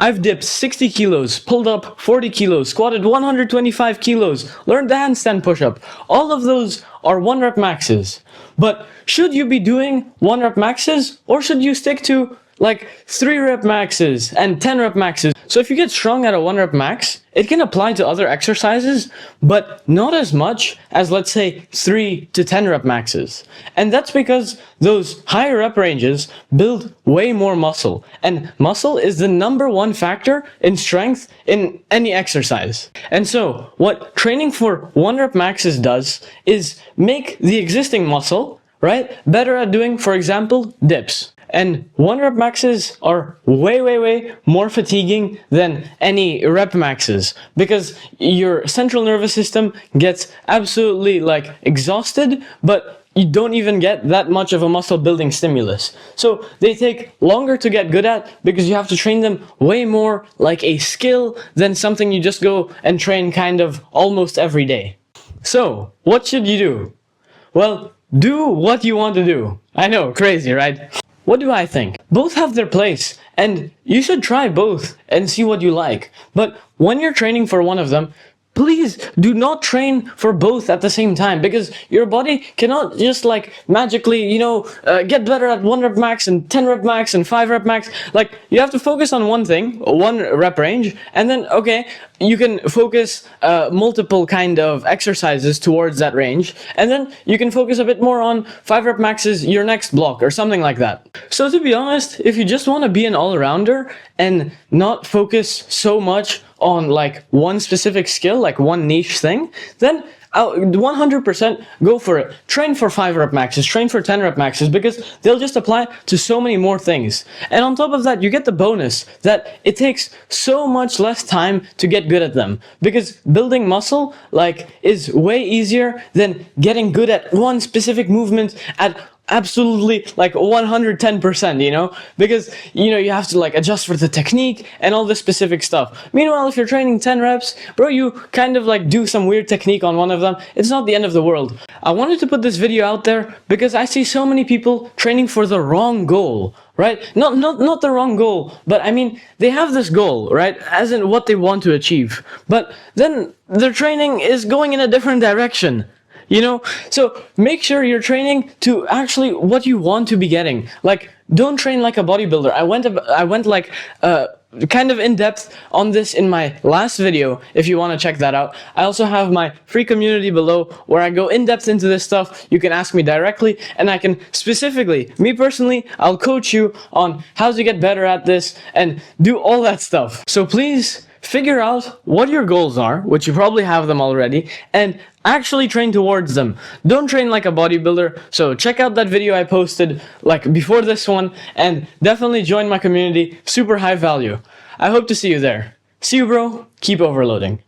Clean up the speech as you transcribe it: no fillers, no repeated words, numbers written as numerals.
I've dipped 60 kilos, pulled up 40 kilos, squatted 125 kilos, learned the handstand push-up. All of those are 1 rep maxes. But should you be doing 1 rep maxes, or should you stick to like 3 rep maxes and 10 rep maxes? So if you get strong at a 1 rep max, it can apply to other exercises, but not as much as, let's say, 3 to 10 rep maxes. And that's because those higher rep ranges build way more muscle. And muscle is the #1 factor in strength in any exercise. And so what training for 1 rep maxes does is make the existing muscle, right, better at doing, for example, dips. And 1 rep maxes are way more fatiguing than any rep maxes, because your central nervous system gets absolutely like exhausted, but you don't even get that much of a muscle building stimulus. So they take longer to get good at because you have to train them way more like a skill than something you just go and train kind of almost every day. So what should you do? Well, do what you want to do. I know, crazy, right? What do I think? Both have their place, and you should try both and see what you like. But when you're training for one of them, please do not train for both at the same time, because your body cannot just like magically, get better at 1 rep max and 10 rep max and 5 rep max. Like, you have to focus on one thing, 1 rep range, and then, okay, you can focus multiple kind of exercises towards that range, and then you can focus a bit more on 5 rep maxes your next block or something like that. So to be honest, if you just want to be an all-rounder and not focus so much on like one specific skill, like one niche thing, then I'll 100% go for it. Train for 5 rep maxes, train for 10 rep maxes, because they'll just apply to so many more things. And on top of that, you get the bonus that it takes so much less time to get good at them, because building muscle like is way easier than getting good at one specific movement at absolutely like 110%, because you have to like adjust for the technique and all this specific stuff. Meanwhile, if you're training 10 reps, bro, you kind of like do some weird technique on one of them, it's not the end of the world. I wanted to put this video out there because I see so many people training for the wrong goal, right? Not the wrong goal, but I mean, they have this goal, right, as in what they want to achieve, but then their training is going in a different direction. So make sure you're training to actually what you want to be getting. Like, don't train like a bodybuilder. I went like kind of in depth on this in my last video, if you want to check that out. I also have my free community below where I go in depth into this stuff. You can ask me directly, and I can specifically, me personally, I'll coach you on how to get better at this and do all that stuff. So please figure out what your goals are, which you probably have them already, and actually train towards them. Don't train like a bodybuilder. So check out that video I posted like before this one, and definitely join my community. Super high value. I hope to see you there. See you, bro. Keep overloading.